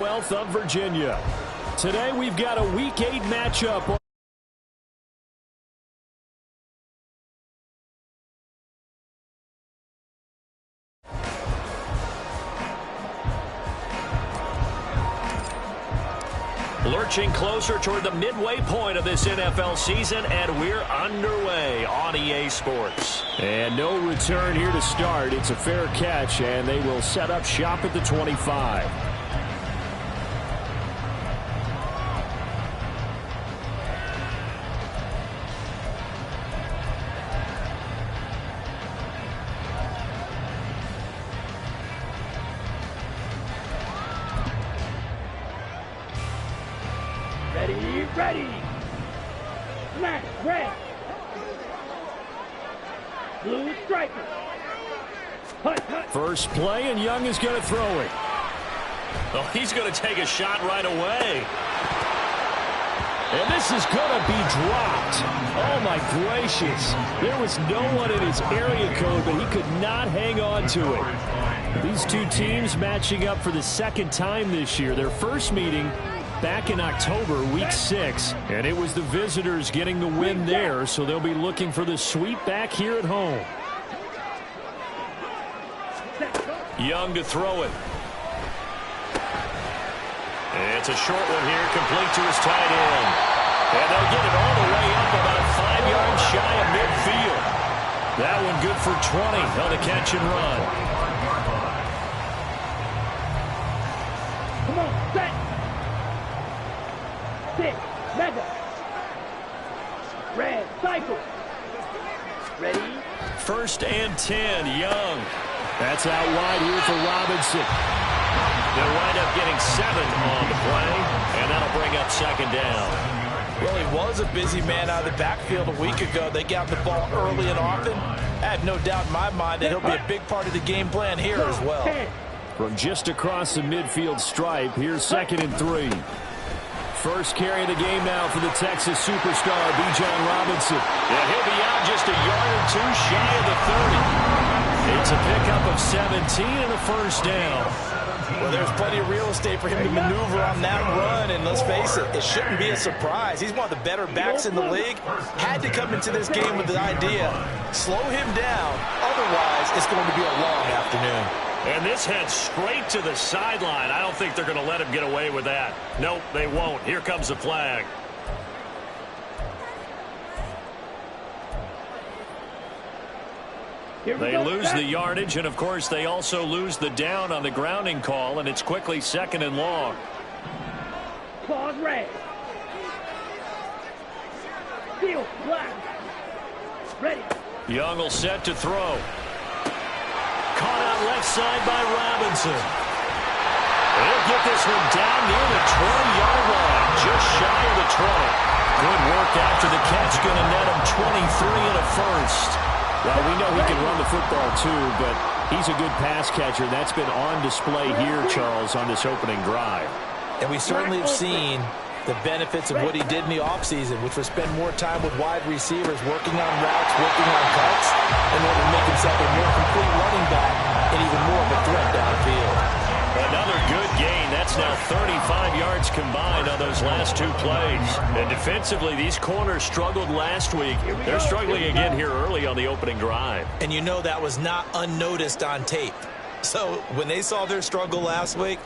Commonwealth of Virginia. Today we've got a Week 8 matchup. Lurching closer toward the midway point of this NFL season, and we're underway on EA Sports. And no return here to start. It's a fair catch, and they will set up shop at the 25. Ready. Black, red. Blue striker. First play, and Young is going to throw it. Oh, he's going to take a shot right away. And this is going to be dropped. Oh, my gracious. There was no one in his area code, but he could not hang on to it. These two teams matching up for the second time this year. Their first meeting back in October, Week 6, and it was the visitors getting the win there, so they'll be looking for the sweep back here at home. Young to throw it. It's a short one here, complete to his tight end. And they'll get it all the way up about 5 yards shy of midfield. That one good for 20 on the catch and run. Come on, set. Mega. Red, cycle. Ready? First and 10, Young. That's out wide here for Robinson. They'll wind up getting 7 on the play, and that'll bring up second down. Well, he was a busy man out of the backfield a week ago. They got the ball early and often. I have no doubt in my mind that he'll be a big part of the game plan here as well. From just across the midfield stripe, here's 2nd and 3. First carry of the game now for the Texas superstar, Bijan Robinson. Yeah, he'll be out just a yard or two shy of the 30. It's a pickup of 17 and a first down. Well, there's plenty of real estate for him to maneuver on that run, and let's face it, it shouldn't be a surprise. He's one of the better backs in the league. Had to come into this game with the idea, slow him down, otherwise it's going to be a long afternoon. And this heads straight to the sideline. I don't think they're going to let him get away with that. Nope, they won't. Here comes the flag. They lose the yardage, and, of course, they also lose the down on the grounding call, and it's quickly 2nd and long. Claws red. Steel black. Ready. Young will set to throw. Caught out left side by Robinson. They'll get this one down near the 20-yard line, just shy of the 20. Good work after the catch, going to net him 23 and a first. Well, we know he can run the football too, but he's a good pass catcher. That's been on display here, Charles, on this opening drive. And we certainly have seen the benefits of what he did in the offseason, which was spend more time with wide receivers, working on routes, working on cuts, in order to make himself a more complete running back and even more of a threat downfield. Another good gain. That's now 35 yards combined on those last 2 plays. And defensively, these corners struggled last week. They're struggling again here early on the opening drive. And you know that was not unnoticed on tape. So when they saw their struggle last week,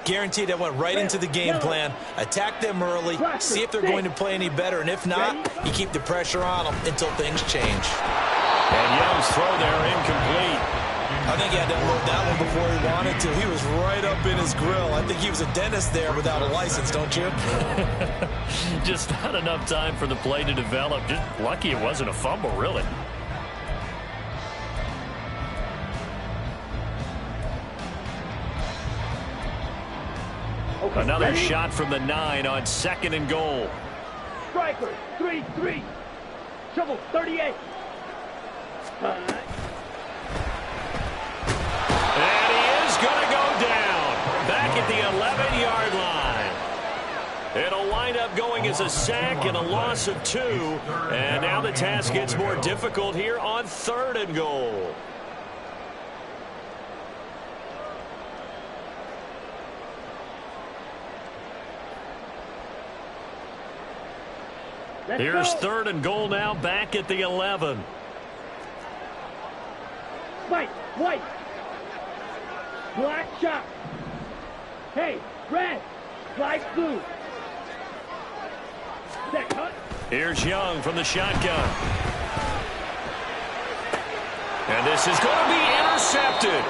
guaranteed they went right into the game plan, attack them early, see if they're going to play any better, and if not, you keep the pressure on them until things change. And Young's throw there incomplete. I think he had to unload that one before he wanted to. He was right up in his grill. I think he was a dentist there without a license, don't you? Just not enough time for the play to develop. Just lucky it wasn't a fumble, really. Another ready? shot from the 9 on 2nd and goal. Striker, 3-3. Shovel, 38. And he is going to go down. Back at the 11-yard line. It'll wind up going as a sack and a loss of 2. And now the task gets more difficult here on 3rd and goal. Here's 3rd and goal now, back at the 11. White, white. Black shot. Hey, red. Light blue. Set, cut. Here's Young from the shotgun. And this is going to be intercepted.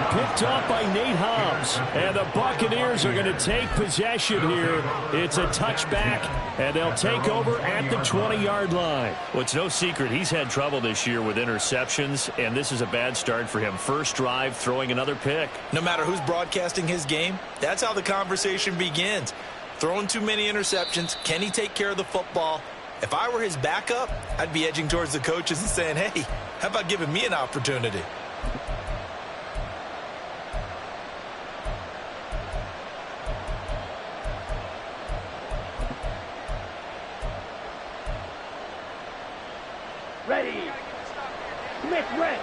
Picked off by Nate Hobbs. And the Buccaneers are going to take possession here. It's a touchback, and they'll take over at the 20-yard line. Well, it's no secret he's had trouble this year with interceptions, and this is a bad start for him. First drive, throwing another pick. No matter who's broadcasting his game, that's how the conversation begins. Throwing too many interceptions, can he take care of the football? If I were his backup, I'd be edging towards the coaches and saying, hey, how about giving me an opportunity? Ready. Smith, red.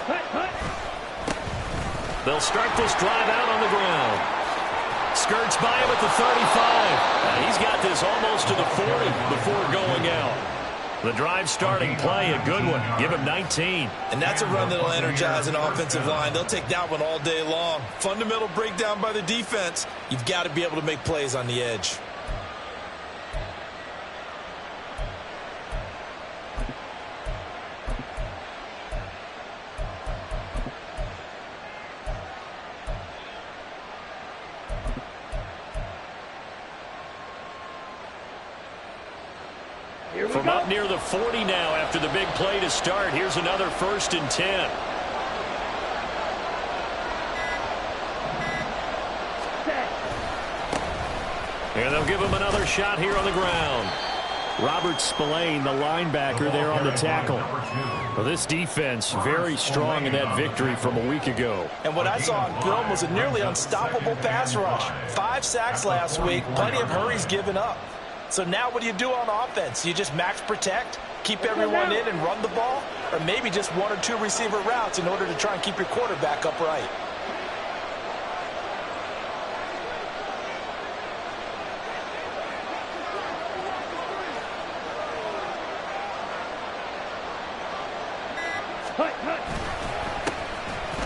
Cut. They'll start this drive out on the ground. Skirts by him at the 35. He's got this almost to the 40 before going out. The drive starting play, a good one. Give him 19. And that's a run that'll energize an offensive line. They'll take that one all day long. Fundamental breakdown by the defense. You've got to be able to make plays on the edge. From up near the 40 now after the big play to start. Here's another 1st and 10. And they'll give him another shot here on the ground. Robert Spillane, the linebacker, there on the tackle. Well, this defense very strong in that victory from a week ago. And what I saw on film was a nearly unstoppable pass rush. 5 sacks last week, plenty of hurries given up. So now what do you do on offense? You just max protect, keep everyone in and run the ball, or maybe just 1 or 2 receiver routes in order to try and keep your quarterback upright.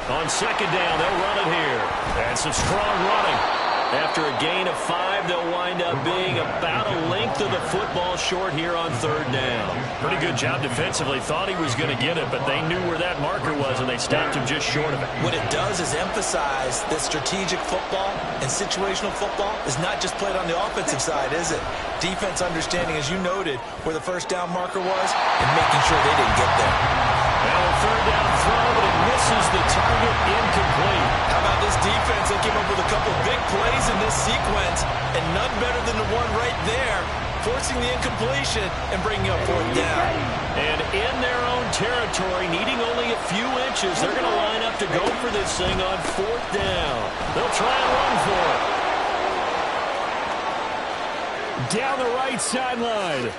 On 2nd down, they'll run it here. And some strong running. After a gain of 5, they'll wind up being about a length of the football short here on 3rd down. Pretty good job defensively. Thought he was going to get it, but they knew where that marker was, and they stopped him just short of it. What it does is emphasize that strategic football and situational football is not just played on the offensive side, is it? Defense understanding, as you noted, where the 1st down marker was and making sure they didn't get there. Now a 3rd down throw, but it misses the target, incomplete. How about this defense? They came up with a couple of big plays in this sequence, and none better than the one right there, forcing the incompletion and bringing up 4th down. And in their own territory, needing only a few inches, they're going to line up to go for this thing on 4th down. They'll try and run for it. Down the right sideline.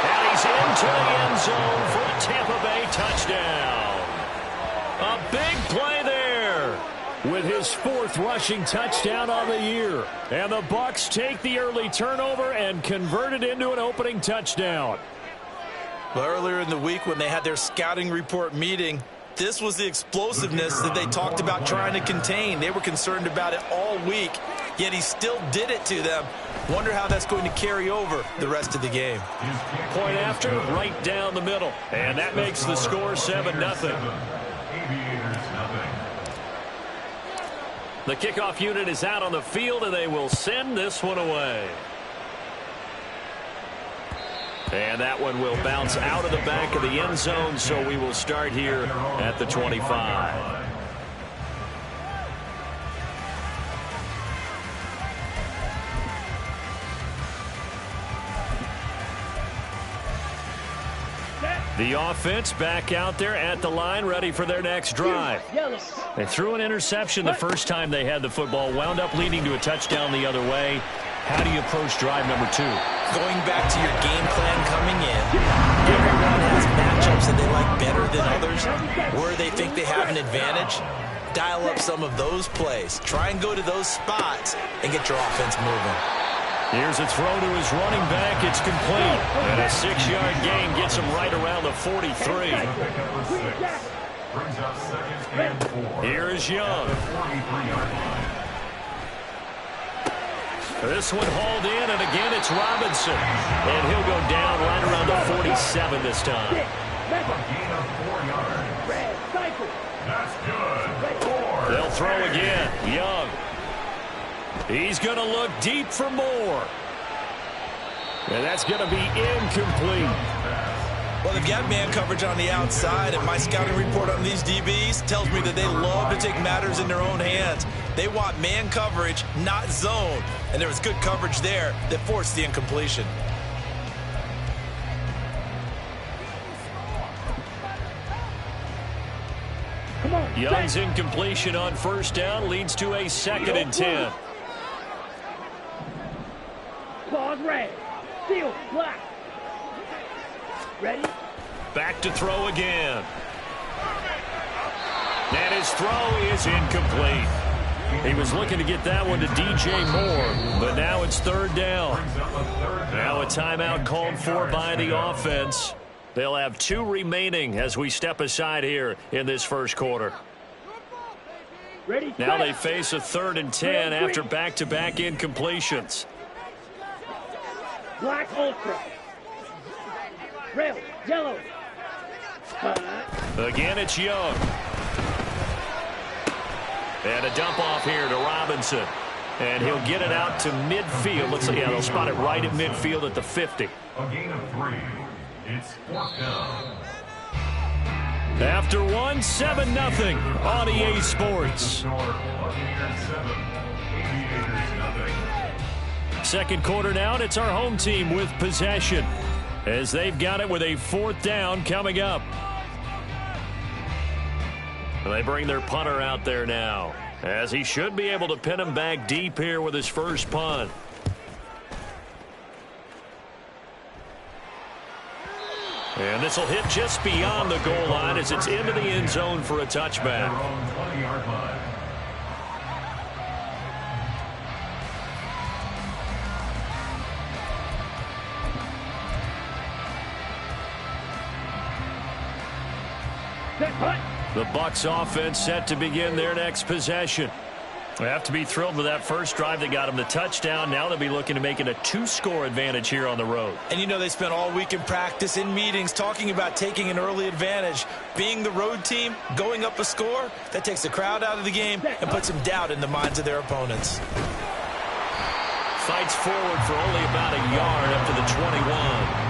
And he's into the end zone for a Tampa Bay touchdown. A big play there with his 4th rushing touchdown on the year. And the Bucs take the early turnover and convert it into an opening touchdown. Well, earlier in the week when they had their scouting report meeting, this was the explosiveness that they talked about trying to contain. They were concerned about it all week, yet he still did it to them. Wonder how that's going to carry over the rest of the game. Point after, right down the middle. And that makes the score 7-0. The kickoff unit is out on the field, and they will send this one away. And that one will bounce out of the back of the end zone, so we will start here at the 25. The offense back out there at the line, ready for their next drive. They threw an interception the first time they had the football, wound up leading to a touchdown the other way. How do you approach drive number 2? Going back to your game plan coming in, everyone has matchups that they like better than others, where they think they have an advantage. dial up some of those plays. Try and go to those spots and get your offense moving. Here's a throw to his running back. It's complete. And a 6-yard gain gets him right around the 43. Here is Young. This one hauled in, and again it's Robinson. And he'll go down right around the 47 this time. They'll throw again. Young. He's going to look deep for more. And that's going to be incomplete. Well, they've got man coverage on the outside, and my scouting report on these DBs tells me that they love to take matters in their own hands. They want man coverage, not zone. And there was good coverage there that forced the incompletion. Young's incompletion on first down leads to a 2nd and 10. Claws red. Seal black. Ready? Back to throw again. And his throw is incomplete. He was looking to get that one to DJ Moore, but now it's 3rd down. Now a timeout called for by the offense. They'll have 2 remaining as we step aside here in this first quarter. Ready? Now they face a 3rd and 10 after back-to-back incompletions. Black ultra. Red, yellow. Again, it's Young. And a dump off here to Robinson. And he'll get it out to midfield. Looks like, yeah, they'll spot it right at midfield at the 50. A gain of 3. It's 4th down. After 7-0 on EA Sports. Second quarter now, and it's our home team with possession, as they've got it with a 4th down coming up. They bring their punter out there now, as he should be able to pin him back deep here with his first punt. And this will hit just beyond the goal line as it's into the end zone for a touchback. The Bucs offense set to begin their next possession. They have to be thrilled with that first drive that got them the touchdown. Now they'll be looking to make it a 2-score advantage here on the road. And you know they spent all week in practice, in meetings, talking about taking an early advantage. Being the road team, going up a score, that takes the crowd out of the game and puts some doubt in the minds of their opponents. Fights forward for only about a yard up to the 21.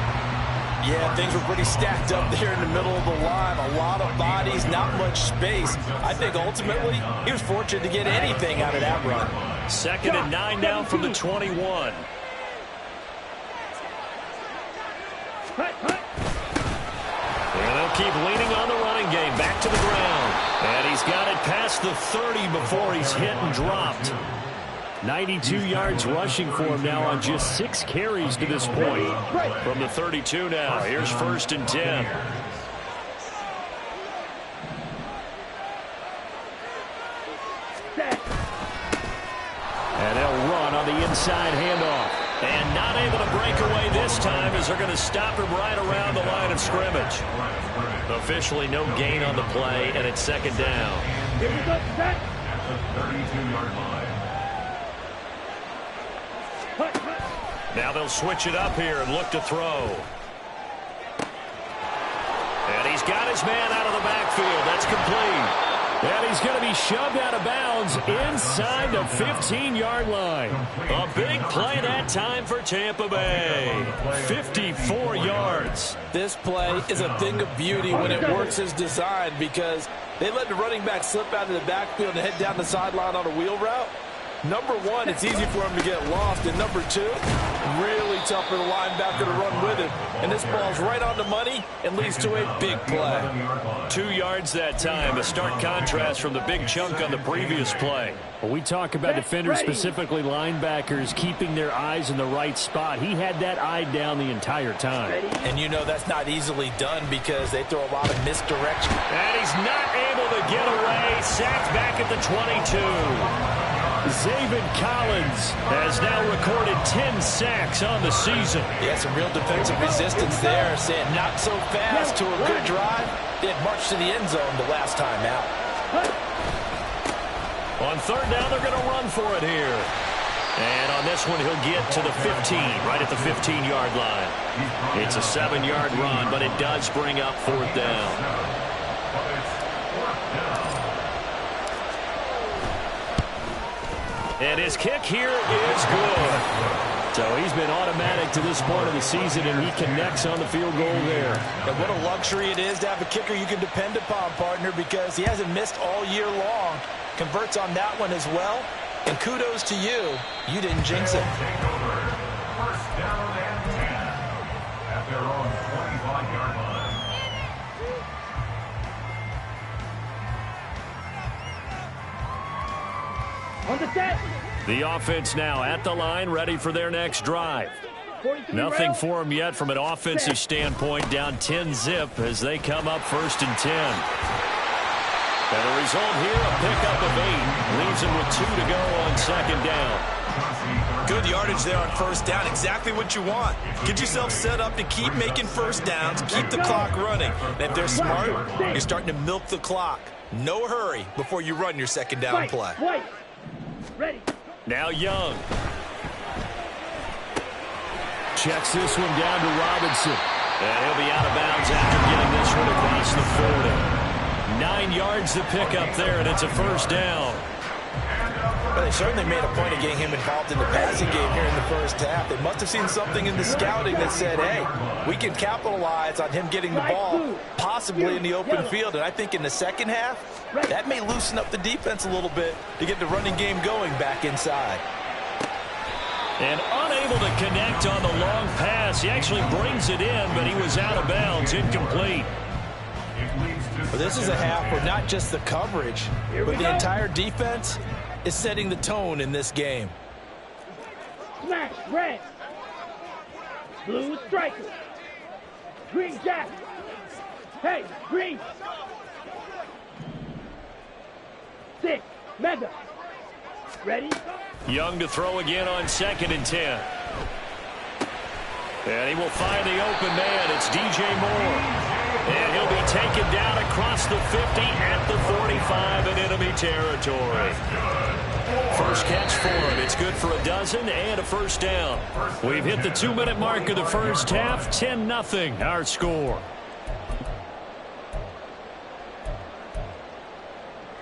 Yeah, things were pretty stacked up there in the middle of the line. A lot of bodies, not much space. I think ultimately he was fortunate to get anything out of that run. 2nd and 9 now from the 21. And they'll keep leaning on the running game. Back to the ground. And he's got it past the 30 before he's hit and dropped. 92 yards rushing for him now on just 6 carries to this point. From the 32 now. Here's 1st and 10. And they'll run on the inside handoff. And not able to break away this time as they're going to stop him right around the line of scrimmage. Officially no gain on the play, and it's 2nd down. Here we go, set. At the 32-yard line. Now they'll switch it up here and look to throw. And he's got his man out of the backfield. That's complete. And he's going to be shoved out of bounds inside the 15-yard line. A big play that time for Tampa Bay. 54 yards. This play is a thing of beauty when it works as designed, because they let the running back slip out of the backfield and head down the sideline on a wheel route. Number one, it's easy for him to get lost. And number two, really tough for the linebacker to run with him. And this ball's right on the money and leads to a big play. 2 yards that time, a stark contrast from the big chunk on the previous play. Well, we talk about defenders, specifically linebackers, keeping their eyes in the right spot. He had that eye down the entire time. And you know that's not easily done because they throw a lot of misdirection. And he's not able to get away. Sacked back at the 22. Zaven Collins has now recorded 10 sacks on the season. Yeah, some real defensive resistance there. Saying not so fast to a good drive. They had marched to the end zone the last time out. On third down, they're going to run for it here. And on this one, he'll get to the 15, right at the 15-yard line. It's a 7-yard run, but it does bring up fourth down. And his kick here is good. So he's been automatic to this point of the season, and he connects on the field goal there. And what a luxury it is to have a kicker you can depend upon, partner, because he hasn't missed all year long. Converts on that one as well. And kudos to you. You didn't jinx it. First down and 10 at their own 25-yard line. On the set. The offense now at the line, ready for their next drive. Nothing for them yet from an offensive standpoint, down 10-zip as they come up first and 10. And the result here, a pickup of 8. Leaves them with 2 to go on second down. Good yardage there on first down. Exactly what you want. Get yourself set up to keep making first downs, keep the clock running. And if they're smart, you're starting to milk the clock. No hurry before you run your second down play. Ready. Now Young. Checks this one down to Robinson. And he'll be out of bounds after getting this one across the 40. 9 yards to pick up there, and it's a first down. Well, they certainly made a point of getting him involved in the passing game here in the first half. They must have seen something in the scouting that said, hey, we can capitalize on him getting the ball, possibly in the open field. And I think in the second half, that may loosen up the defense a little bit to get the running game going back inside. And unable to connect on the long pass. He actually brings it in, but he was out of bounds, incomplete. Well, this is a half where not just the coverage, but the entire defense is setting the tone in this game. Smash, red. Blue striker. Green jacket. Hey, green. 6, mega. Ready? Young to throw again on second and 10. And he will find the open man. It's DJ Moore. And he'll be taken down across the 50 at the 45 in enemy territory. First catch for him. It's good for a dozen and a first down. We've hit the 2-minute mark of the first half. 10-0 our score.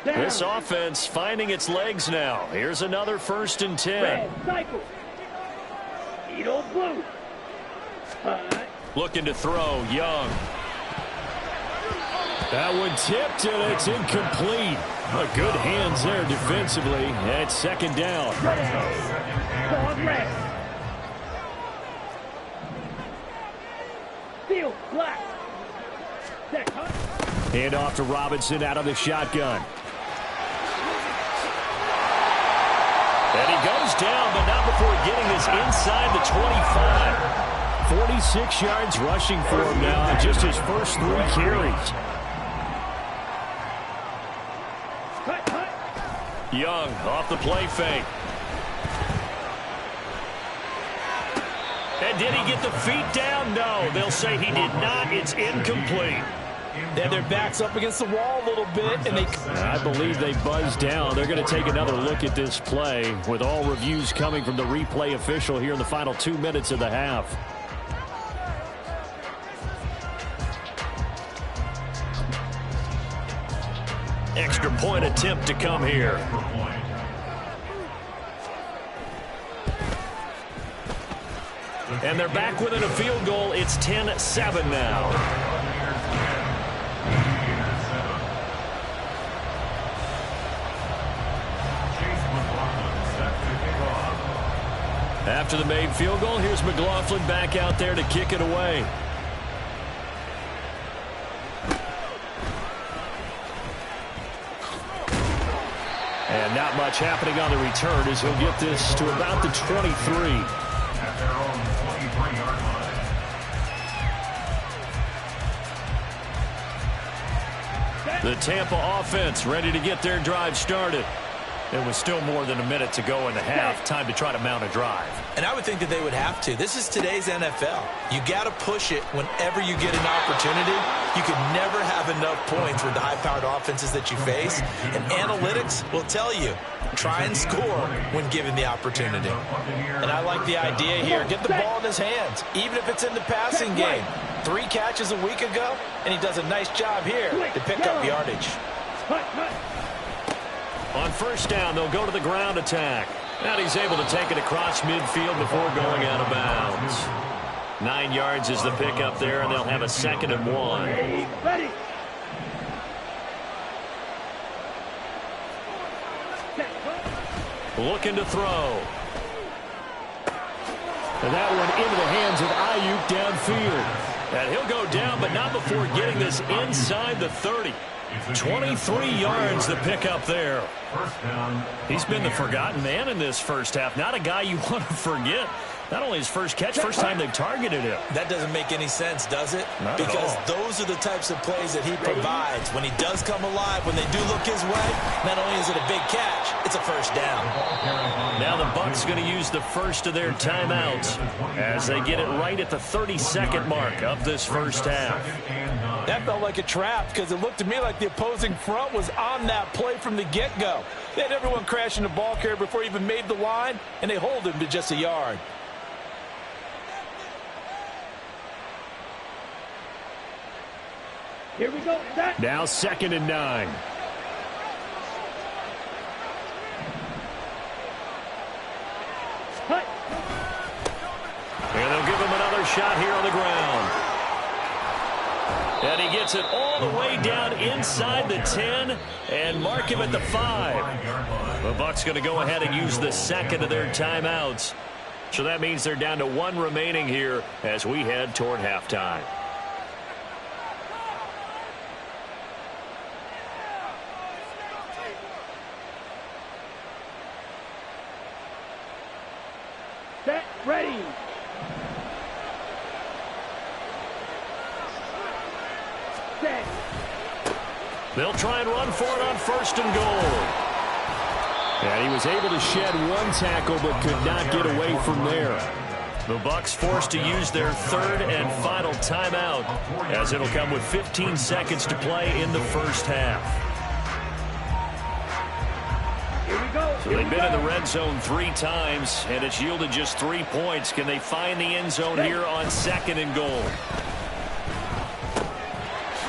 This offense finding its legs now. Here's another first and 10. Red, cycle. Edo blue. Looking to throw, Young. That one tipped, and it's incomplete. But good hands there defensively. And it's second down. Red. Field, black. Hand off to Robinson out of the shotgun. And he goes down, but not before getting this inside the 25. 46 yards rushing for him now, just his first 3 carries. Young off the play fake. And did he get the feet down? No, they'll say he did not. It's incomplete. And their backs up against the wall a little bit. And I believe they buzzed down. They're going to take another look at this play with all reviews coming from the replay official here in the final 2 minutes of the half. Extra point attempt to come here. And they're back within a field goal. It's 10-7 now. After the made field goal, here's McLaughlin back out there to kick it away. And not much happening on the return as he'll get this to about the 23. At their own 23-yard line. The Tampa offense ready to get their drive started. It was still more than a minute to go in the half. Time to try to mount a drive. And I would think that they would have to. This is today's NFL. You got to push it whenever you get an opportunity. You could never have enough points with the high-powered offenses that you face. And analytics will tell you, try and score when given the opportunity. And I like the idea here. Get the ball in his hands, even if it's in the passing game. 3 catches a week ago, and he does a nice job here to pick up yardage. On first down, they'll go to the ground attack. And he's able to take it across midfield before going out of bounds. 9 yards is the pickup there, and they'll have a 2nd and 1. Ready. Looking to throw. And that one into the hands of Ayuk downfield. And he'll go down, but not before getting this inside the 30. 23 yards the pickup there. He's been the forgotten man in this first half. Not a guy you want to forget. Not only his first catch, first time they've targeted him. That doesn't make any sense, does it? Not because at all. those are the types of plays that he provides. When he does come alive, when they do look his way, not only is it a big catch, it's a first down. Now the Bucs going to use the first of their timeouts as they get it right at the 32nd mark of this first half. That felt like a trap because it looked to me like the opposing front was on that play from the get-go. They had everyone crashing the ball carrier before he even made the line, and they hold him to just a yard. Here we go. Set. Now 2nd and 9. Cut. And they'll give him another shot here on the ground. And he gets it all the way down inside the 10 and mark him at the 5. The Bucs going to go ahead and use the 2nd of their timeouts. So that means they're down to 1 remaining here as we head toward halftime. Set. Ready. Set. They'll try and run for it on 1st and goal. And he was able to shed 1 tackle but could not get away from there. The Bucs forced to use their 3rd and final timeout as it'll come with 15 seconds to play in the first half. Here we go. So they've been in the red zone 3 times, and it's yielded just 3 points. Can they find the end zone here on 2nd and goal?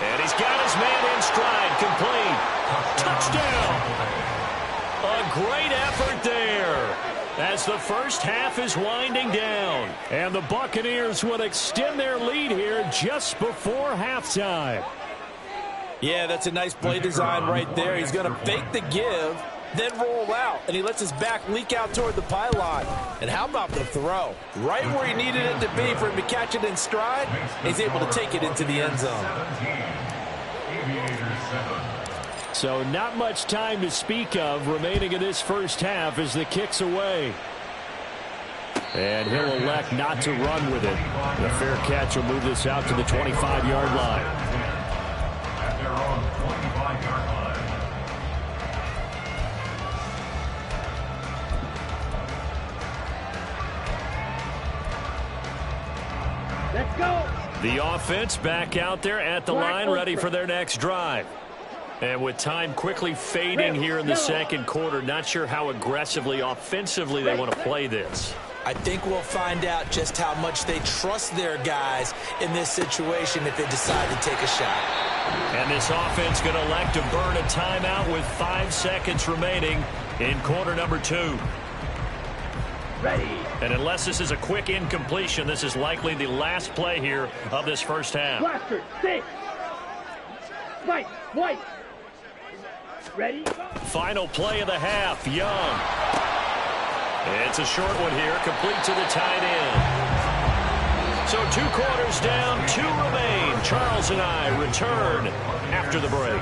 And he's got his man in stride, complete. Touchdown! A great effort there as the first half is winding down. And the Buccaneers will extend their lead here just before halftime. Yeah, that's a nice play design right there. He's going to fake the give, then roll out, and he lets his back leak out toward the pylon. And how about the throw? Right where he needed it to be for him to catch it in stride, he's able to take it into the end zone. So not much time to speak of remaining in this first half as the kick's away. And he'll elect not to run with it. The fair catch will move this out to the 25-yard line. At their own 25-yard line. Let's go. The offense back out there at the line, ready for their next drive. And with time quickly fading here in the second quarter, not sure how aggressively, offensively they want to play this. I think we'll find out just how much they trust their guys in this situation if they decide to take a shot. And this offense going to elect to burn a timeout with 5 seconds remaining in quarter number 2. Ready. And unless this is a quick incompletion, this is likely the last play here of this first half. Blaster. 6. Fight. White. Ready. Final play of the half, Young. It's a short one here, complete to the tight end. So 2 quarters down, 2 remain. Charles and I return after the break.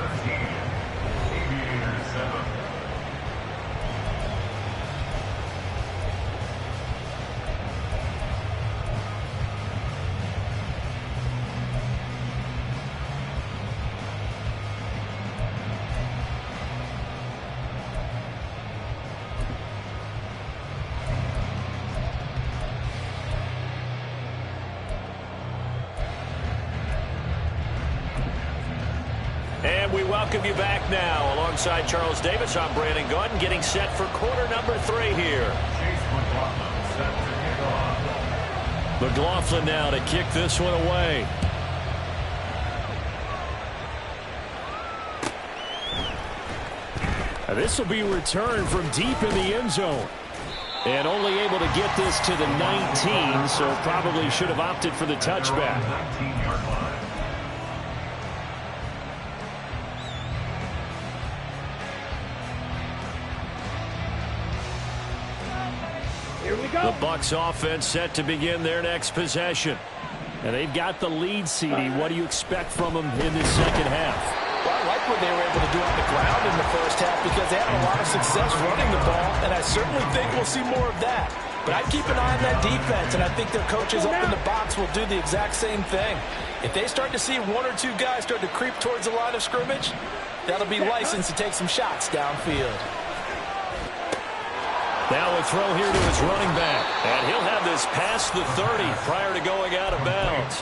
And we welcome you back now. Alongside Charles Davis, I'm Brandon Gaudin, getting set for quarter number 3 here. McLaughlin now to kick this one away. This will be returned from deep in the end zone. And only able to get this to the 19, so probably should have opted for the touchback. Here we go. The Bucs offense set to begin their next possession. And they've got the lead, CD. What do you expect from them in the second half? Well, I like what they were able to do on the ground in the first half because they had a lot of success running the ball, and I certainly think we'll see more of that. But I'd keep an eye on that defense, and I think their coaches up in the box will do the exact same thing. If they start to see 1 or 2 guys start to creep towards the line of scrimmage, that'll be licensed to take some shots downfield. Now a throw here to his running back. And he'll have this past the 30 prior to going out of bounds.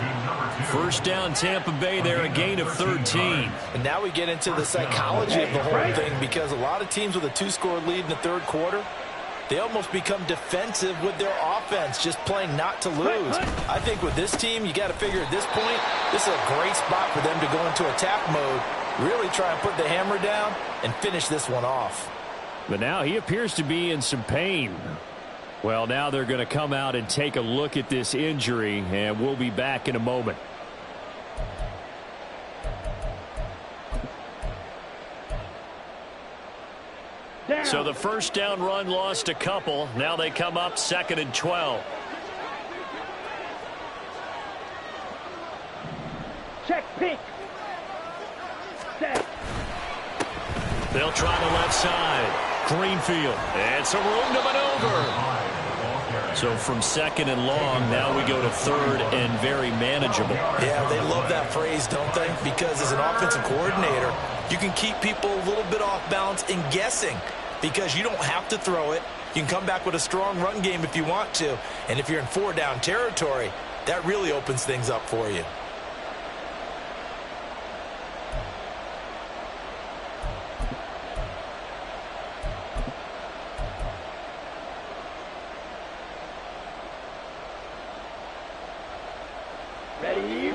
First down Tampa Bay there, a gain of 13. And now we get into the psychology of the whole thing because a lot of teams with a 2-score lead in the third quarter, they almost become defensive with their offense, just playing not to lose. I think with this team, you got to figure at this point, this is a great spot for them to go into attack mode, really try and put the hammer down and finish this one off. But now he appears to be in some pain. Well, now they're going to come out and take a look at this injury, and we'll be back in a moment. So the first down run lost a couple. Now they come up 2nd and 12. Check pink. Set. They'll try the left side. Greenfield. And some room to maneuver. So from 2nd and long, now we go to 3rd and very manageable. Yeah, they love that phrase, don't they? Because as an offensive coordinator, you can keep people a little bit off balance and guessing because you don't have to throw it. You can come back with a strong run game if you want to. And if you're in 4-down territory, that really opens things up for you.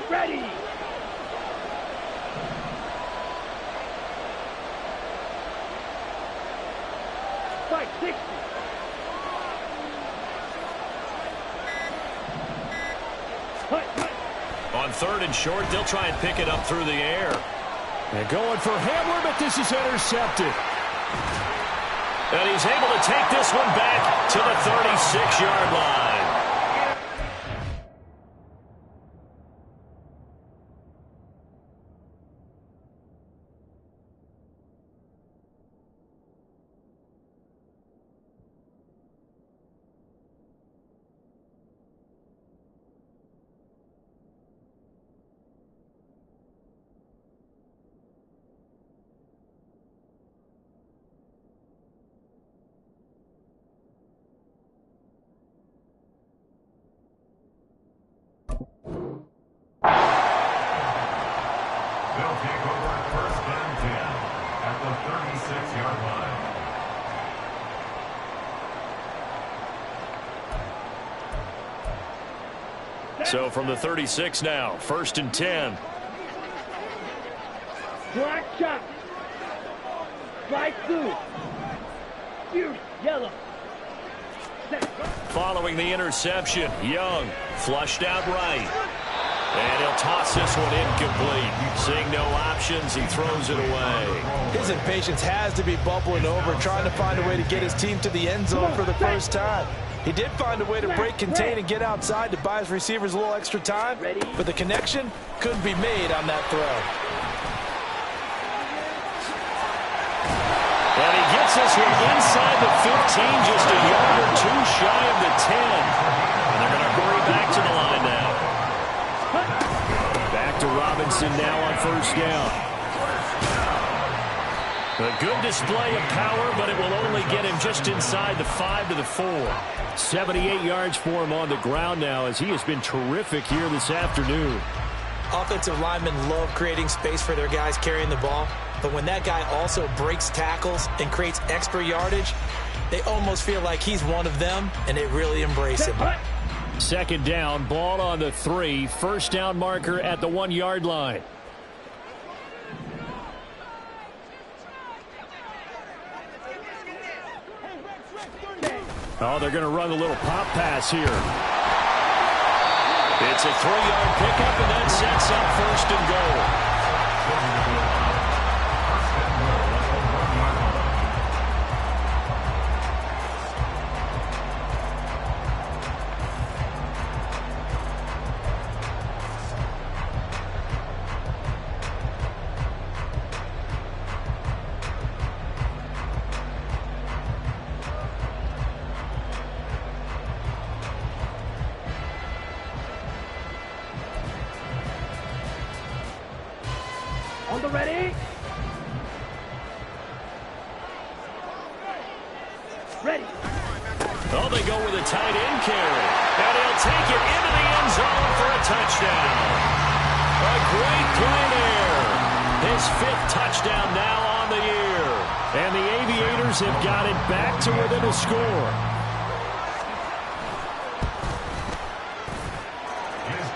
Ready. Fight 60. On 3rd and short, they'll try and pick it up through the air. And going for Hamler, but this is intercepted. And he's able to take this one back to the 36-yard line. They'll take over 1st and 10 at the 36-yard line. So from the 36 now, 1st and 10. Black shot. Slide through. Fuse. Yellow. Set. Following the interception, Young flushed out right. And he'll toss this one incomplete. Seeing no options, he throws it away. His impatience has to be bubbling over, trying to find a way to get his team to the end zone for the first time. He did find a way to break, contain, and get outside to buy his receivers a little extra time, but the connection couldn't be made on that throw. And he gets this one inside the 15, just a yard or 2 shy of the 10. And they're going to hurry back to the line now. Back to Robinson now on 1st down. A good display of power, but it will only get him just inside the 5 to the 4. 78 yards for him on the ground now as he has been terrific here this afternoon. Offensive linemen love creating space for their guys carrying the ball, but when that guy also breaks tackles and creates extra yardage, they almost feel like he's one of them, and they really embrace him. Second down, ball on the 3. First down marker at the 1-yard line. Oh, they're going to run a little pop pass here. It's a 3-yard pickup, and that sets up first and goal. On the ready. Ready. Oh, they go with a tight end carry. And he'll take it into the end zone for a touchdown. A great play there. His 5th touchdown now on the year. And the Aviators have got it back to within a score.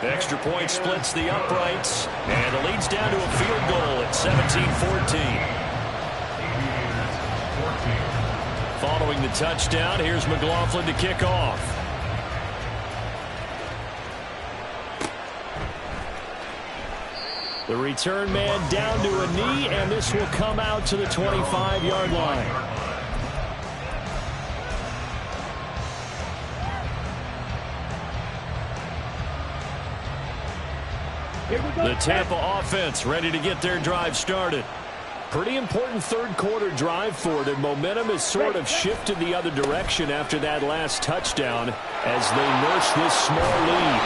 Extra point splits the uprights, and it leads down to a field goal at 17-14. Following the touchdown, here's McLaughlin to kick off. The return man down to a knee, and this will come out to the 25-yard line. The Tampa offense ready to get their drive started. Pretty important third-quarter drive for them. Momentum has sort of shifted the other direction after that last touchdown as they nurse this small lead.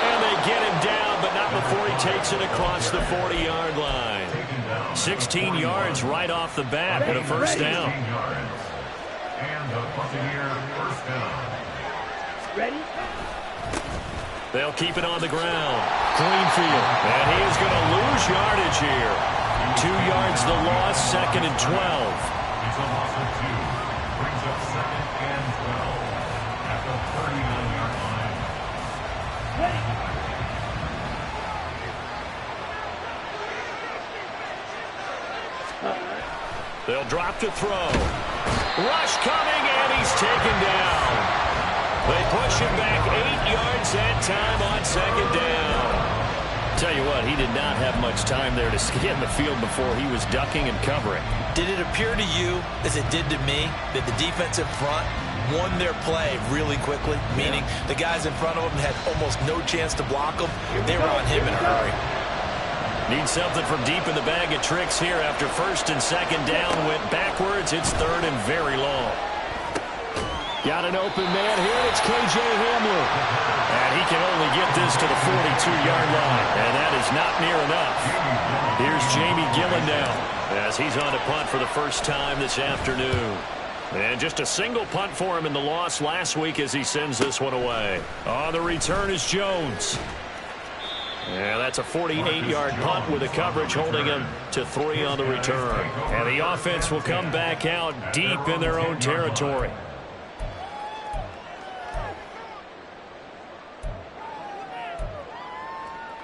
And they get him down, but not before he takes it across the 40-yard line. 16 yards right off the bat and a first down. And the Buccaneer first down. Ready. They'll keep it on the ground. Greenfield. And he is going to lose yardage here. 2 yards the loss, 2nd and 12. It's a loss of 2. Brings up 2nd and 12 at the 39-yard line. Ready. They'll drop to throw. Rush coming, and he's taken down. They push him back 8 yards that time on 2nd down. Tell you what, he did not have much time there to scan the field before he was ducking and covering. Did it appear to you, as it did to me, that the defensive front won their play really quickly? Meaning the guys in front of them had almost no chance to block them. They were on him in a hurry. Need something from deep in the bag of tricks here after 1st and 2nd down. Went backwards. It's 3rd and very long. Got an open man here. It's K.J. Hamler. And he can only get this to the 42-yard line. And that is not near enough. Here's Jamie Gillen now as he's on to punt for the first time this afternoon. And just a single punt for him in the loss last week as he sends this one away. On the return is Jones. And that's a 48-yard punt with the coverage holding him to 3 on the return. And the offense will come back out deep in their own territory.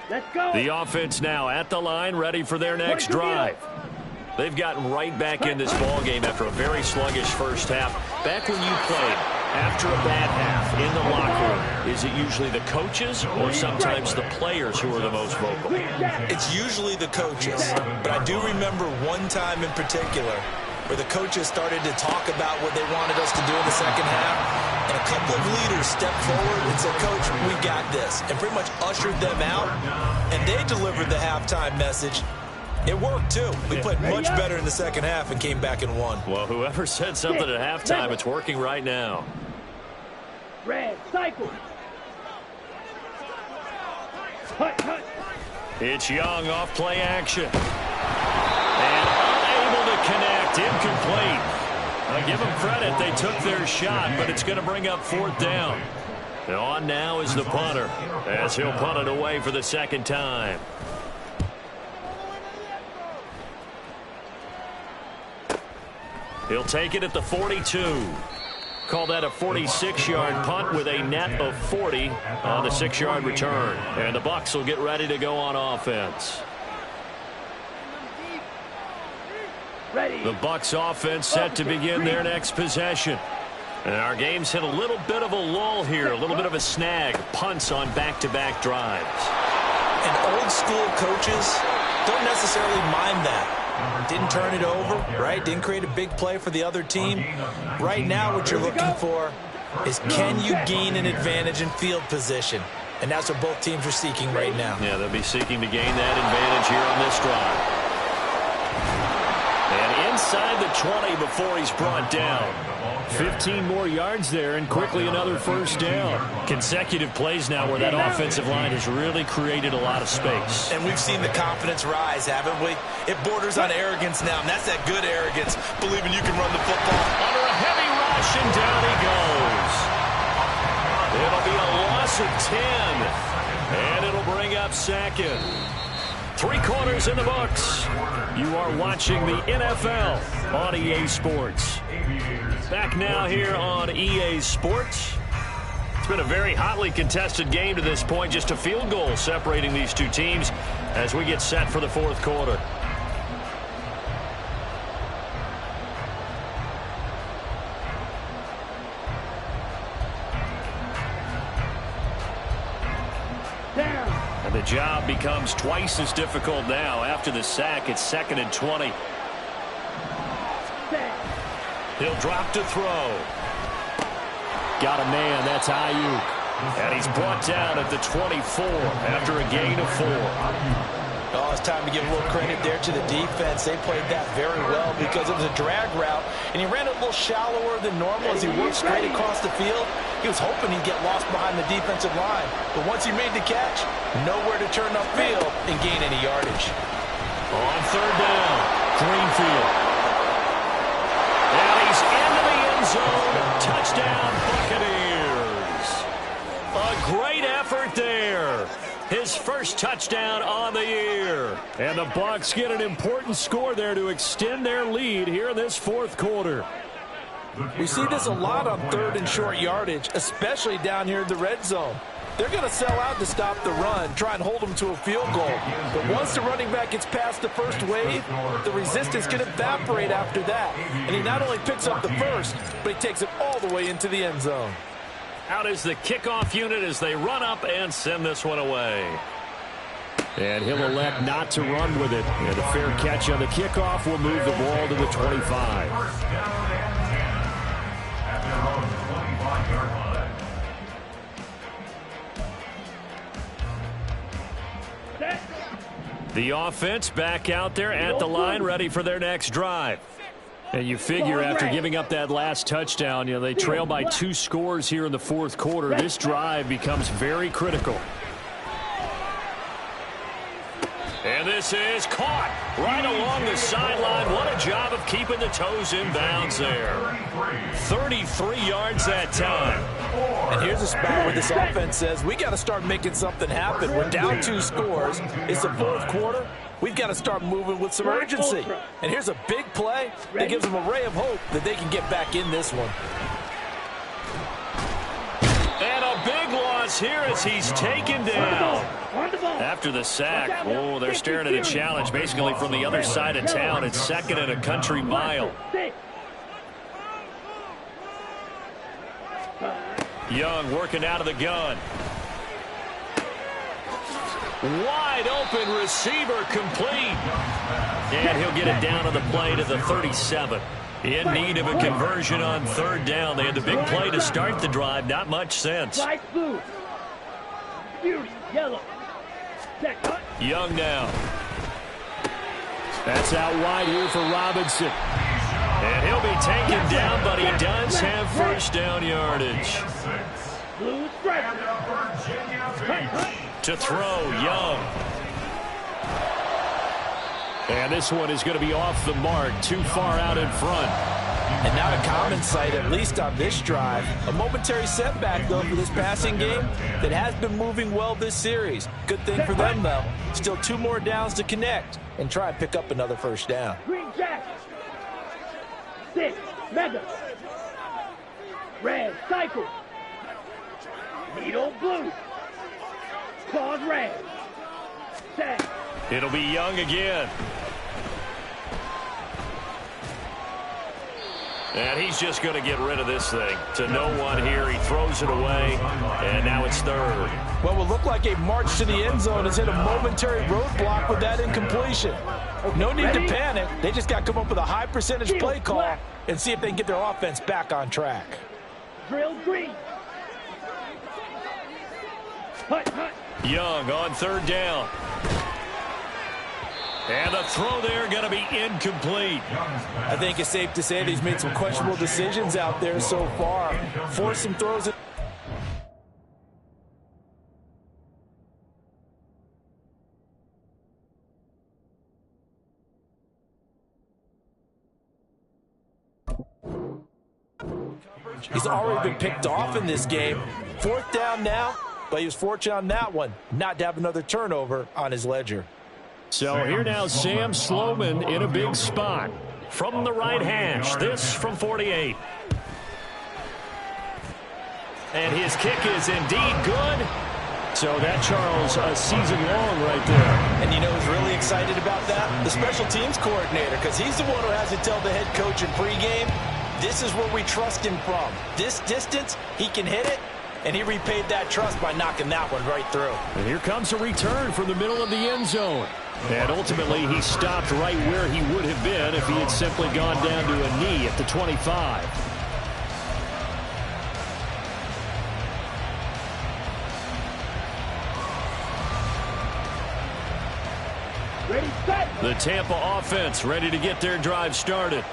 Let's go. The offense now at the line, ready for their next drive. They've gotten right back in this ballgame after a very sluggish first half. Back when you played, after a bad half in the locker room, is it usually the coaches or sometimes the players who are the most vocal? It's usually the coaches, but I do remember one time in particular where the coaches started to talk about what they wanted us to do in the second half, and a couple of leaders stepped forward and said, "Coach, we got this," and pretty much ushered them out, and they delivered the halftime message. It worked, too. We played much better in the second half and came back and won. Well, whoever said something at halftime, it's working right now. Red, cycle. Hut, hut. It's Young off play action. And unable to connect, incomplete. I give them credit, they took their shot, but it's going to bring up 4th down. And on now is the punter, as he'll punt it away for the second time. He'll take it at the 42. Call that a 46-yard punt with a net of 40 on the 6-yard return. And the Bucs will get ready to go on offense. The Bucs offense set to begin their next possession. And our game's hit a little bit of a lull here, a little bit of a snag. Punts on back-to-back drives. And old school coaches don't necessarily mind that. Didn't turn it over, right? Didn't create a big play for the other team. Right now what you're looking for is, can you gain an advantage in field position? And that's what both teams are seeking right now. Yeah, they'll be seeking to gain that advantage here on this drive. And inside the 20 before he's brought down. 15 more yards there and quickly another first down. Consecutive plays now where that offensive line has really created a lot of space. And we've seen the confidence rise, haven't we? It borders on arrogance now, and that's that good arrogance, believing you can run the football. Under a heavy rush, and down he goes. It'll be a loss of 10, and it'll bring up second. 3 quarters in the books. You are watching the NFL on EA Sports. Back now here on EA Sports. It's been a very hotly contested game to this point. Just a field goal separating these two teams as we get set for the fourth quarter. And the job becomes twice as difficult now. After the sack, it's 2nd and 20. He'll drop to throw. Got a man. That's Ayuk. And he's brought down at the 24 after a gain of 4. Oh, it's time to give a little credit there to the defense. They played that very well because it was a drag route, and he ran a little shallower than normal as he worked straight across the field. He was hoping he'd get lost behind the defensive line. But once he made the catch, nowhere to turn upfield and gain any yardage. On 3rd down, Greenfield. And he's into the end zone. Touchdown, Buccaneers. A great effort there. His first touchdown on the year. And the Bucs get an important score there to extend their lead here in this fourth quarter. We see this a lot on 3rd and short yardage, especially down here in the red zone. They're going to sell out to stop the run, try and hold them to a field goal. But once the running back gets past the first wave, the resistance can evaporate after that. And he not only picks up the first, but he takes it all the way into the end zone. Out is the kickoff unit as they run up and send this one away. And he'll elect not to run with it. And a fair catch on the kickoff will move the ball to the 25. The offense back out there at the line, ready for their next drive. And you figure after giving up that last touchdown, they trail by 2 scores here in the fourth quarter. This drive becomes very critical. And this is caught right along the sideline. What a job of keeping the toes in bounds there. 33 yards that time. And here's a spot where this offense says, we got to start making something happen. We're down 2 scores. It's the fourth quarter. We've got to start moving with some urgency. And here's a big play that gives them a ray of hope that they can get back in this one. And a big loss here as he's taken down. After the sack, they're staring at a challenge basically from the other side of town. It's 2nd and a country mile. Young working out of the gun. Wide open receiver complete. And he'll get it down on the play to the 37. In need of a conversion on 3rd down. They had the big play to start the drive. Not much sense. Young now. That's out wide here for Robinson. And he'll be taken down, but he does have first down yardage. To throw, Young. And this one is going to be off the mark, too far out in front. And not a common sight, at least on this drive. A momentary setback, though, for this passing game that has been moving well this series. Good thing for them, though. Still 2 more downs to connect and try and pick up another first down. 6, Mega. Red, cycle. Needle, blue. Claws, red. 10. It'll be Young again. And he's just going to get rid of this thing. To no one here. He throws it away. And now it's third. What will look like a march to the end zone has hit a momentary roadblock with that incompletion. No need to panic. They just got to come up with a high percentage play call and see if they can get their offense back on track. Drill green. Hut, hut. Young on third down. And the throw there going to be incomplete. I think it's safe to say that he's made some questionable decisions out there so far. Forced some throws. He's already been picked off in this game. Fourth down now, but he was fortunate on that one not to have another turnover on his ledger. So here now, Sam Sloman in a big spot. From the right hash, this from 48. And his kick is indeed good. So that, Charles, a season long right there. And you know who's really excited about that? The special teams coordinator, because he's the one who has to tell the head coach in pregame, this is where we trust him from. This distance, he can hit it, and he repaid that trust by knocking that one right through. And here comes a return from the middle of the end zone. And ultimately, he stopped right where he would have been if he had simply gone down to a knee at the 25. Ready, set. The Tampa offense ready to get their drive started.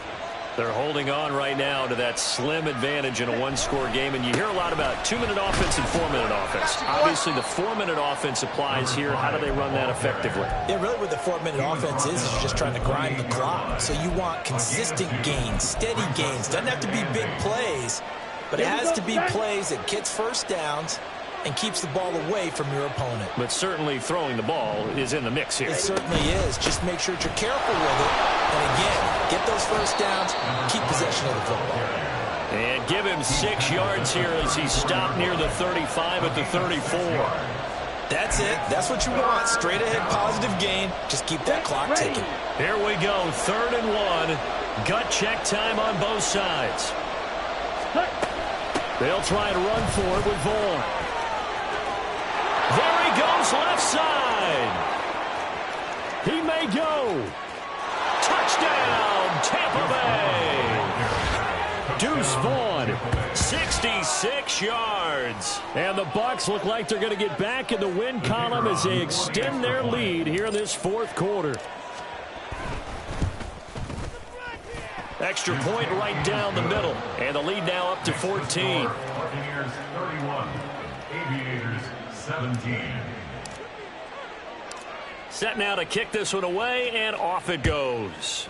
They're holding on right now to that slim advantage in a one-score game. And you hear a lot about 2-minute offense and 4-minute offense. Obviously, the 4-minute offense applies here. How do they run that effectively? Yeah, really what the 4-minute offense is you're just trying to grind the clock. So you want consistent gains, steady gains. Doesn't have to be big plays, but it has to be plays that gets first downs and keeps the ball away from your opponent. But certainly throwing the ball is in the mix here. It certainly is. Just make sure that you're careful with it. And again, get those first downs, keep possession of the football. And give him 6 yards here as he stopped near the 35 at the 34. That's it. That's what you want. Straight ahead positive gain. Just keep that clock ticking. Here we go. 3rd and 1. Gut check time on both sides. They'll try and run for it with Vaughn. There he goes, left side. He may go. Touchdown, Tampa Bay. Deuce Vaughn, 66 yards. And the Bucs look like they're going to get back in the win column as they extend their lead here in this 4th quarter. Extra point right down the middle. And the lead now up to 14. Buccaneers 31, Aviators 17. Set now to kick this one away, and off it goes.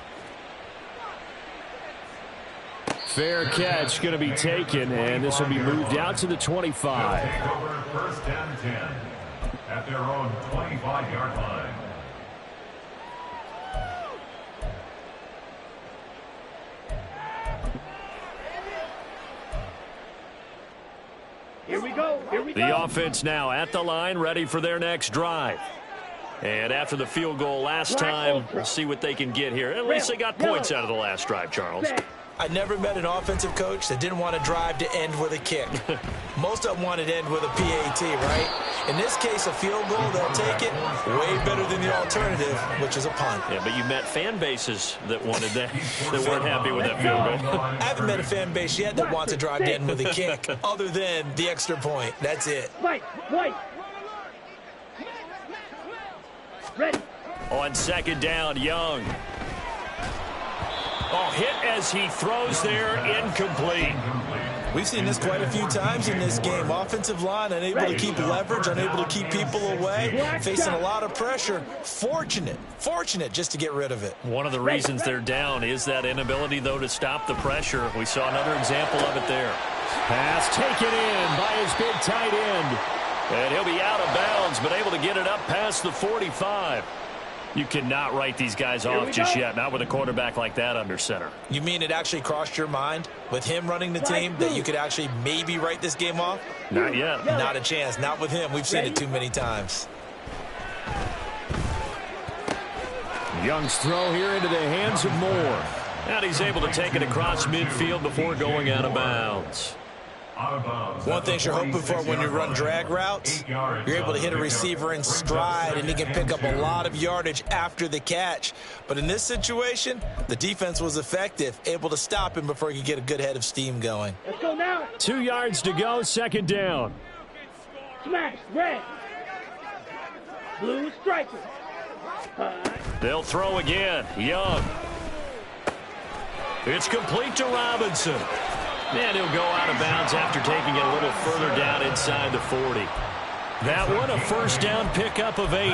Fair catch going to be taken, and this will be moved out to the 25. Take over 1st and 10 at their own 25-yard line. Here we go. Here we go. The offense now at the line, ready for their next drive. And after the field goal last time, we'll see what they can get here. At least they got points out of the last drive, Charles. I never met an offensive coach that didn't want to drive to end with a kick. Most of them wanted to end with a PAT, right? In this case, a field goal, they'll take it. Way better than the alternative, which is a punt. Yeah, but you met fan bases that wanted that, that weren't happy with that field goal. I haven't met a fan base yet that wants to drive to end with a kick, other than the extra point. That's it. White. Ready. On 2nd down, Young. Oh, hit as he throws there, incomplete. We've seen this quite a few times in this game. Offensive line unable to keep leverage, unable to keep people away, facing a lot of pressure. Fortunate just to get rid of it. One of the reasons they're down is that inability, though, to stop the pressure. We saw another example of it there. Pass taken in by his big tight end. And he'll be out of bounds, but able to get it up past the 45. You cannot write these guys off just yet, not with a quarterback like that under center. You mean it actually crossed your mind with him running the team that you could actually maybe write this game off? Not yet. Not a chance. Not with him. We've seen it too many times. Young's throw here into the hands of Moore. And he's able to take it across midfield before going out of bounds. One thing you're hoping for when you run drag routes, you're able to hit a receiver in stride, and he can pick up a lot of yardage after the catch. But in this situation, the defense was effective, able to stop him before he could get a good head of steam going. Let's go now. 2 yards to go, second down. Smash, red. Blue striker. They'll throw again. Young. It's complete to Robinson. And he'll go out of bounds after taking it a little further down inside the 40. That one, a first down pickup of 8.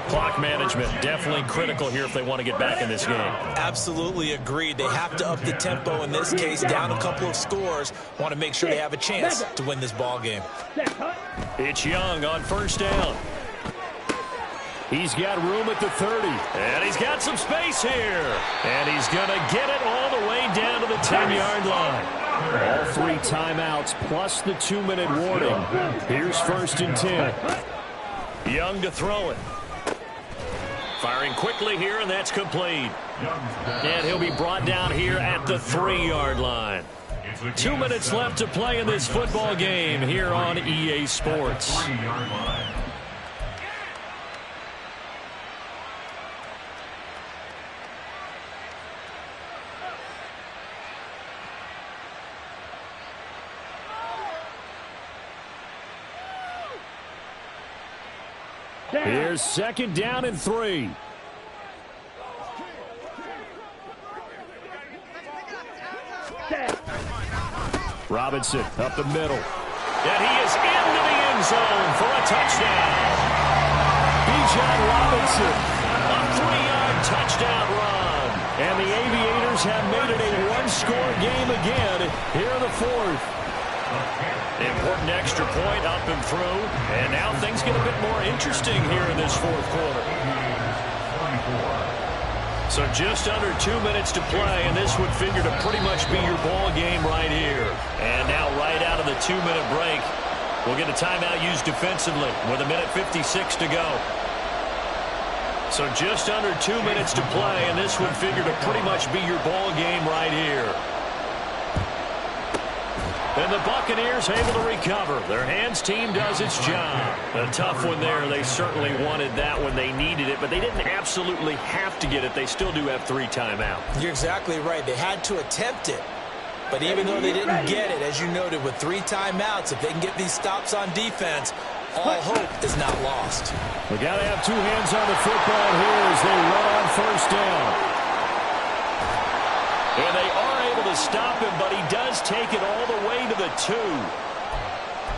Clock management definitely critical here if they want to get back in this game. Absolutely agreed. They have to up the tempo in this case, down a couple of scores. Want to make sure they have a chance to win this ball game. It's Young on first down. He's got room at the 30. And he's got some space here. And he's going to get it all the way down to the 10-yard line. All 3 timeouts plus the 2-minute warning. Here's first and 10. Young to throw it. Firing quickly here, and that's complete. And he'll be brought down here at the 3-yard line. 2 minutes left to play in this football game here on EA Sports. Here's second down and 3. Robinson up the middle. And he is into the end zone for a touchdown. Bijan Robinson, a 3-yard touchdown run. And the Aviators have made it a 1-score game again here in the 4th. Important extra point up and through. And now things get a bit more interesting here in this 4th quarter. So just under 2 minutes to play, and this would figure to pretty much be your ball game right here. And now right out of the 2-minute break, we'll get a timeout used defensively with 1:56 to go. So just under 2 minutes to play, and this would figure to pretty much be your ball game right here. And the Buccaneers able to recover. Their hands team does its job. A tough one there. They certainly wanted that when they needed it, but they didn't absolutely have to get it. They still do have 3 timeouts. You're exactly right. They had to attempt it. But even though they didn't get it, as you noted, with 3 timeouts, if they can get these stops on defense, all hope is not lost. We got to have 2 hands on the football here as they run on first down. And they are able to stop him, but he does take it all the way to the 2.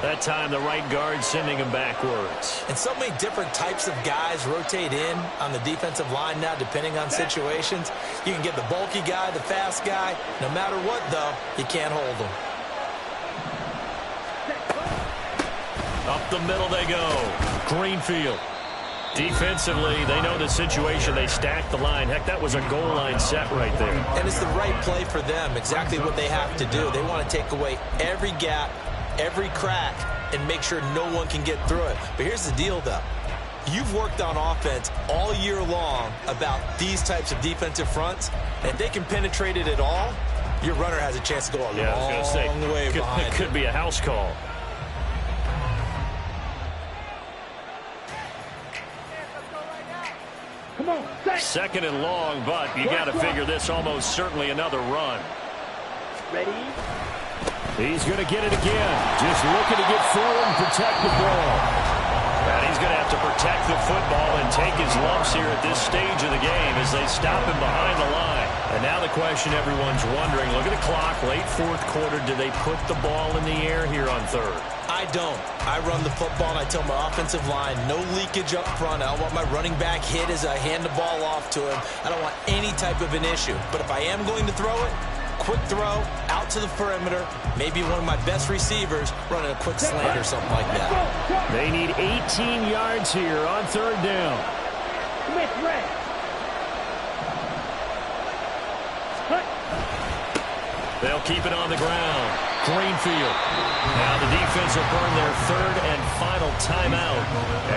That time the right guard sending him backwards. And so many different types of guys rotate in on the defensive line now, depending on situations. You can get the bulky guy, the fast guy. No matter what, though, you can't hold them. Up the middle they go. Greenfield. Defensively, they know the situation. They stack the line. Heck, that was a goal line set right there. And it's the right play for them, exactly what they have to do. They want to take away every gap, every crack, and make sure no one can get through it. But here's the deal, though. You've worked on offense all year long about these types of defensive fronts. And if they can penetrate it at all, your runner has a chance to go a long way behind. It could be a house call. Second and long, but you got to figure this almost certainly another run. Ready? He's going to get it again. Just looking to get forward and protect the ball. And he's going to have to protect the football and take his lumps here at this stage of the game as they stop him behind the line. And now the question everyone's wondering, look at the clock, late 4th quarter, do they put the ball in the air here on 3rd? I don't. I run the football, and I tell my offensive line, no leakage up front. I don't want my running back hit as I hand the ball off to him. I don't want any type of an issue. But if I am going to throw it, quick throw, out to the perimeter, maybe one of my best receivers running a quick slant or something like that. They need 18 yards here on 3rd down. Smith, red. Cut. They'll keep it on the ground. Greenfield. Now the defense will burn their third and final timeout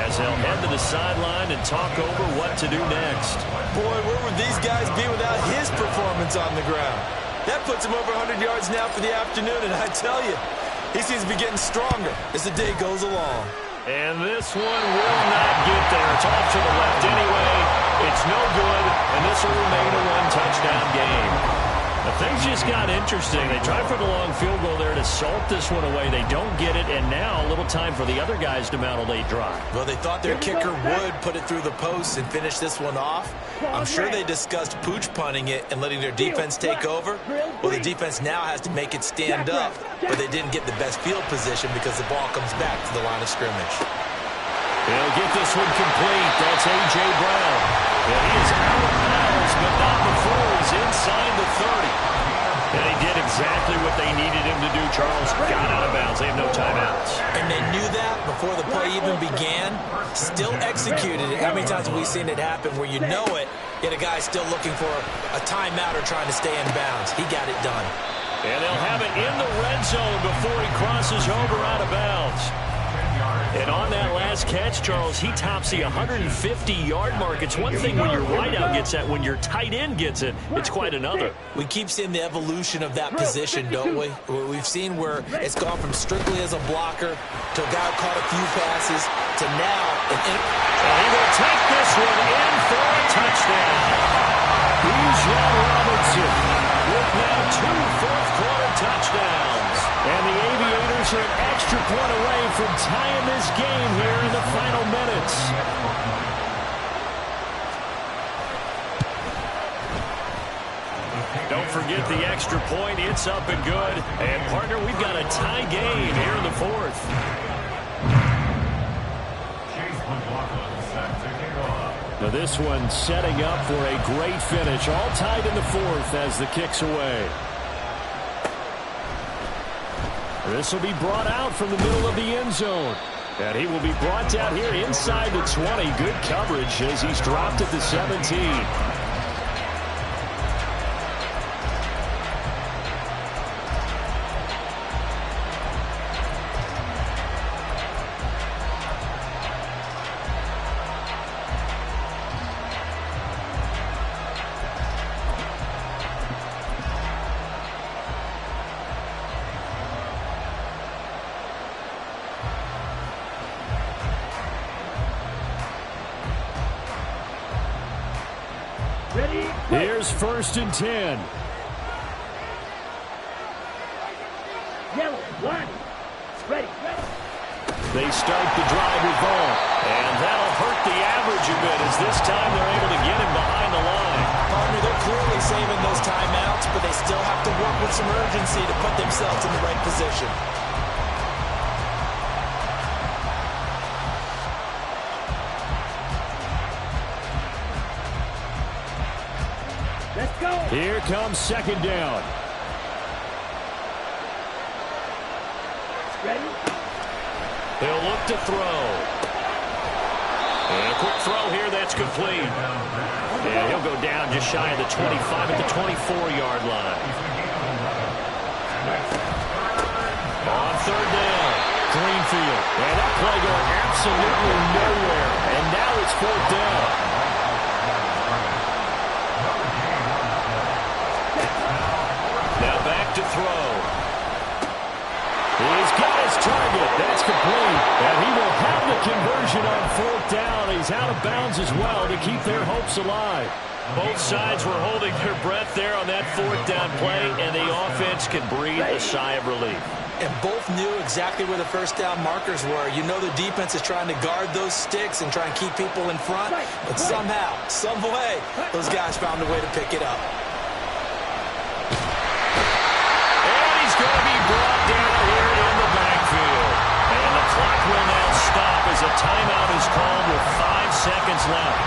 as they'll head to the sideline and talk over what to do next. Boy, where would these guys be without his performance on the ground? That puts him over 100 yards now for the afternoon, and I tell you, he seems to be getting stronger as the day goes along. And this one will not get there. It's off to the left anyway. It's no good, and this will remain a one-touchdown game. But things just got interesting. They tried for the long field goal there to salt this one away. They don't get it, and now a little time for the other guys to mount a late drive. Well, they thought their kicker would put it through the post and finish this one off. I'm sure they discussed pooch punting it and letting their defense take over. Well, the defense now has to make it stand up, but they didn't get the best field position because the ball comes back to the line of scrimmage. They'll get this one complete. That's A.J. Brown. And he is out of bounds, but not before he's inside the 30. And he did exactly what they needed him to do, Charles. Got out of bounds. They have no timeouts. And they knew that before the play even began. Still executed it. How many times have we seen it happen where you know it, yet a guy still looking for a timeout or trying to stay in bounds? He got it done. And they'll have it in the red zone before he crosses over out of bounds. And on that last catch, Charles, he tops the 150-yard mark. It's one thing when your wideout gets that. When your tight end gets it, it's quite another. We keep seeing the evolution of that position, don't we? We've seen where it's gone from strictly as a blocker to a guy who caught a few passes to now. And he will take this one in for a touchdown. Bijan Robinson with now 2 fourth-quarter touchdowns. And the Aviators are an extra point away from tying this game here in the final minutes. Don't forget the extra point. It's up and good. And, partner, we've got a tie game here in the fourth. Now this one setting up for a great finish. All tied in the fourth as the kick's away. This will be brought out from the middle of the end zone. And he will be brought down here inside the 20. Good coverage as he's dropped at the 17. Here's 1st and 10. Yellow, line. Ready. They start the drive with ball. And that'll hurt the average a bit as this time they're able to get him behind the line. Partner, they're clearly saving those timeouts, but they still have to work with some urgency to put themselves in the right position. Let's go. Here comes 2nd down. Ready. He'll look to throw. And a quick throw here, that's complete. And he'll go down just shy of the 25 at the 24-yard line. On 3rd down, Greenfield. And that play going absolutely nowhere. And now it's 4th down. Now back to throw. He's got his target. That's complete. And he will have the conversion on 4th down. He's out of bounds as well to keep their hopes alive. Both sides were holding their breath there on that 4th down play, and the offense can breathe a sigh of relief. And both knew exactly where the 1st down markers were. You know the defense is trying to guard those sticks and try and keep people in front. But somehow, some way, those guys found a way to pick it up. Going to be brought down here in the backfield. And the clock will now stop as a timeout is called with 5 seconds left.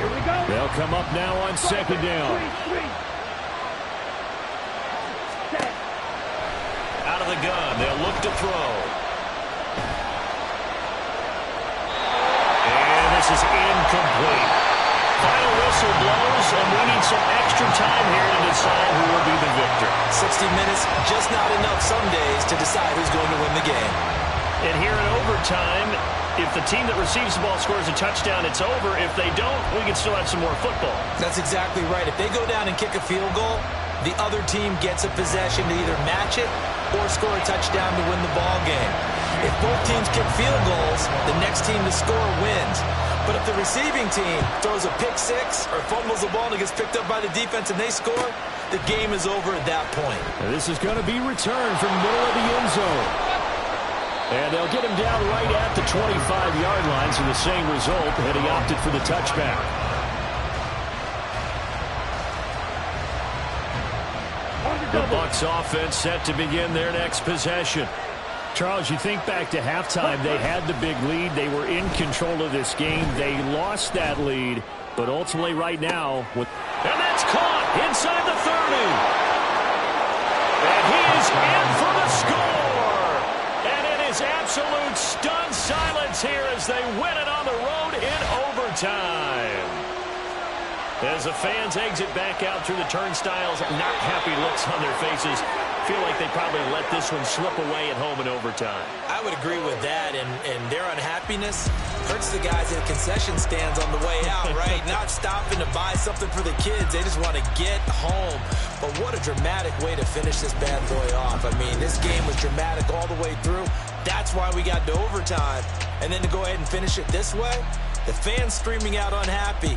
Here we go. They'll come up now on 2nd down. Set. Out of the gun. They'll look to throw. And this is incomplete. Final whistle blows, and we need some extra time here to decide who will be the victor. 60 minutes, just not enough some days to decide who's going to win the game. And here in overtime, if the team that receives the ball scores a touchdown, it's over. If they don't, we can still have some more football. That's exactly right. If they go down and kick a field goal, the other team gets a possession to either match it or score a touchdown to win the ball game. If both teams kick field goals, the next team to score wins. But if the receiving team throws a pick six or fumbles the ball and it gets picked up by the defense and they score, the game is over at that point. And this is going to be returned from the middle of the end zone. And they'll get him down right at the 25-yard line, so the same result, and he opted for the touchback. The Bucs offense set to begin their next possession. Charles, you think back to halftime, they had the big lead. They were in control of this game. They lost that lead, but ultimately right now, and that's caught inside the 30. And he is in for the score. And it is absolute stunned silence here as they win it on the road in overtime. As the fans exit back out through the turnstiles, not happy looks on their faces. Feel like they probably let this one slip away at home in overtime. I would agree with that, and their unhappiness hurts the guys in concession stands on the way out, right? Not stopping to buy something for the kids. They just want to get home. But what a dramatic way to finish this bad boy off. I mean, this game was dramatic all the way through. That's why we got to overtime. And then to go ahead and finish it this way, the fans streaming out unhappy.